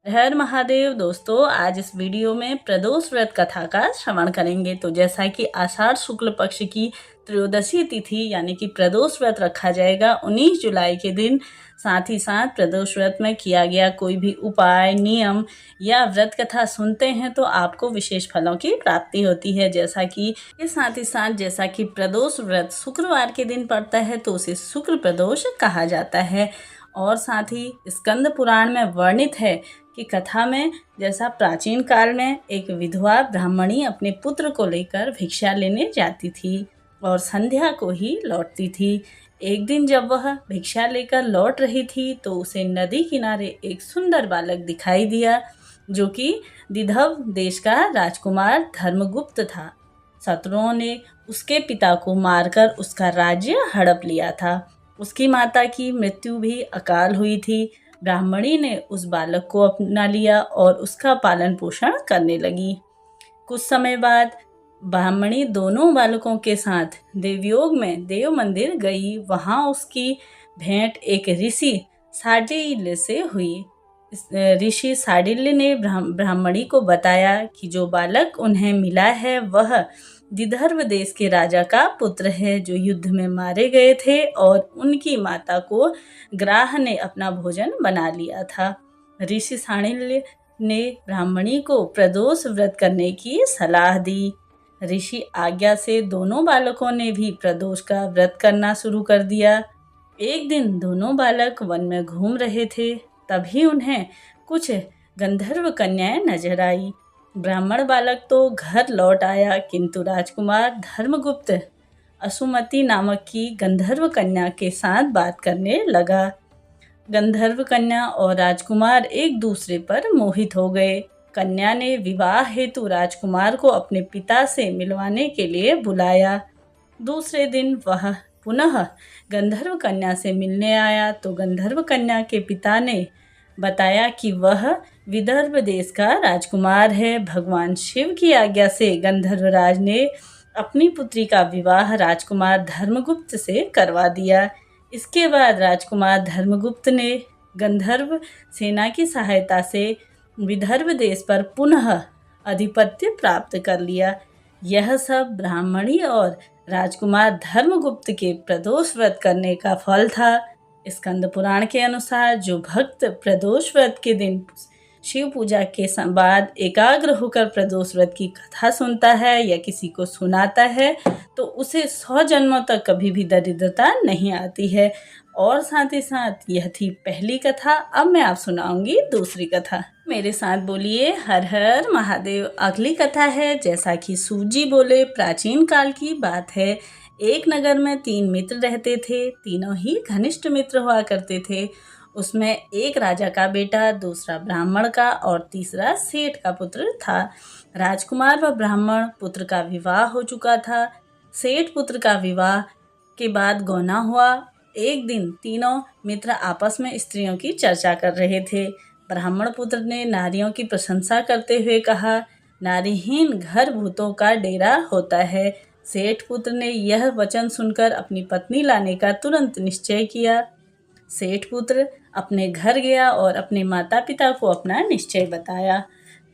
हर महादेव दोस्तों, आज इस वीडियो में प्रदोष व्रत कथा का श्रवण करेंगे। तो जैसा कि आषाढ़ शुक्ल पक्ष की त्रयोदशी तिथि यानी कि प्रदोष व्रत रखा जाएगा 19 जुलाई के दिन। साथ ही साथ प्रदोष व्रत में किया गया कोई भी उपाय, नियम या व्रत कथा सुनते हैं तो आपको विशेष फलों की प्राप्ति होती है। जैसा कि प्रदोष व्रत शुक्रवार के दिन पड़ता है तो उसे शुक्र प्रदोष कहा जाता है। और साथ ही स्कंद पुराण में वर्णित है कि कथा में जैसा प्राचीन काल में एक विधवा ब्राह्मणी अपने पुत्र को लेकर भिक्षा लेने जाती थी और संध्या को ही लौटती थी। एक दिन जब वह भिक्षा लेकर लौट रही थी तो उसे नदी किनारे एक सुंदर बालक दिखाई दिया जो कि दिधव देश का राजकुमार धर्मगुप्त था। शत्रुओं ने उसके पिता को मारकर उसका राज्य हड़प लिया था। उसकी माता की मृत्यु भी अकाल हुई थी। ब्राह्मणी ने उस बालक को अपना लिया और उसका पालन पोषण करने लगी। कुछ समय बाद ब्राह्मणी दोनों बालकों के साथ देवयोग में देव मंदिर गई। वहाँ उसकी भेंट एक ऋषि शांडिल्य से हुई। ऋषि शांडिल्य ने ब्राह्मणी को बताया कि जो बालक उन्हें मिला है वह विदर्भ देश के राजा का पुत्र है जो युद्ध में मारे गए थे और उनकी माता को ग्राह ने अपना भोजन बना लिया था। ऋषि शांडिल्य ने ब्राह्मणी को प्रदोष व्रत करने की सलाह दी। ऋषि आज्ञा से दोनों बालकों ने भी प्रदोष का व्रत करना शुरू कर दिया। एक दिन दोनों बालक वन में घूम रहे थे, तभी उन्हें कुछ गंधर्व कन्याएं नजर आई। ब्राह्मण बालक तो घर लौट आया किंतु राजकुमार धर्मगुप्त असुमति नामक की गंधर्व कन्या के साथ बात करने लगा। गंधर्व कन्या और राजकुमार एक दूसरे पर मोहित हो गए। कन्या ने विवाह हेतु राजकुमार को अपने पिता से मिलवाने के लिए बुलाया। दूसरे दिन वह पुनः गंधर्व कन्या से मिलने आया तो गंधर्व कन्या के पिता ने बताया कि वह विदर्भ देश का राजकुमार है। भगवान शिव की आज्ञा से गंधर्वराज ने अपनी पुत्री का विवाह राजकुमार धर्मगुप्त से करवा दिया। इसके बाद राजकुमार धर्मगुप्त ने गंधर्व सेना की सहायता से विदर्भ देश पर पुनः आधिपत्य प्राप्त कर लिया। यह सब ब्राह्मणी और राजकुमार धर्मगुप्त के प्रदोष व्रत करने का फल था। स्कंद पुराण के अनुसार जो भक्त प्रदोष व्रत के दिन शिव पूजा के बाद एकाग्र होकर प्रदोष व्रत की कथा सुनता है या किसी को सुनाता है तो उसे 100 जन्मों तक कभी भी दरिद्रता नहीं आती है। और साथ ही साथ यह थी पहली कथा। अब मैं आप सुनाऊंगी दूसरी कथा। मेरे साथ बोलिए हर हर महादेव। अगली कथा है जैसा कि सूजी बोले। प्राचीन काल की बात है। एक नगर में 3 मित्र रहते थे। तीनों ही घनिष्ठ मित्र हुआ करते थे। उसमें एक राजा का बेटा, दूसरा ब्राह्मण का और तीसरा सेठ का पुत्र था। राजकुमार व ब्राह्मण पुत्र का विवाह हो चुका था। सेठ पुत्र का विवाह के बाद गौना हुआ। एक दिन तीनों मित्र आपस में स्त्रियों की चर्चा कर रहे थे। ब्राह्मण पुत्र ने नारियों की प्रशंसा करते हुए कहा, नारीहीन घर भूतों का डेरा होता है। सेठ पुत्र ने यह वचन सुनकर अपनी पत्नी लाने का तुरंत निश्चय किया। सेठ पुत्र अपने घर गया और अपने माता पिता को अपना निश्चय बताया।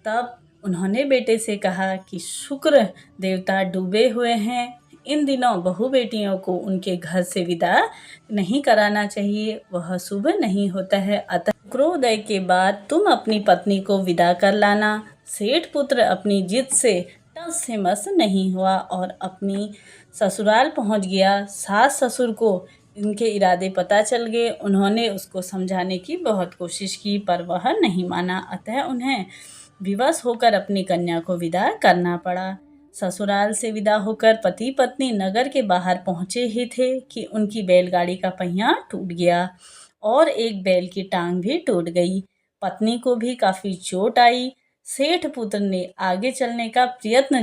तब उन्होंने बेटे से कहा कि शुक्र देवता डूबे हुए हैं। इन दिनों बहू बेटियों को उनके घर से विदा नहीं कराना चाहिए, वह शुभ नहीं होता है। अतः शुक्रोदय के बाद तुम अपनी पत्नी को विदा कर लाना। सेठ पुत्र अपनी जिद से टस से मस नहीं हुआ और अपनी ससुराल पहुंच गया। सास ससुर को इनके इरादे पता चल गए। उन्होंने उसको समझाने की बहुत कोशिश की पर वह नहीं माना। अतः उन्हें विवश होकर अपनी कन्या को विदा करना पड़ा। ससुराल से विदा होकर पति पत्नी नगर के बाहर पहुंचे ही थे कि उनकी बैलगाड़ी का पहिया टूट गया और एक बैल की टांग भी टूट गई। पत्नी को भी काफ़ी चोट आई। सेठ पुत्र ने आगे चलने का प्रयत्न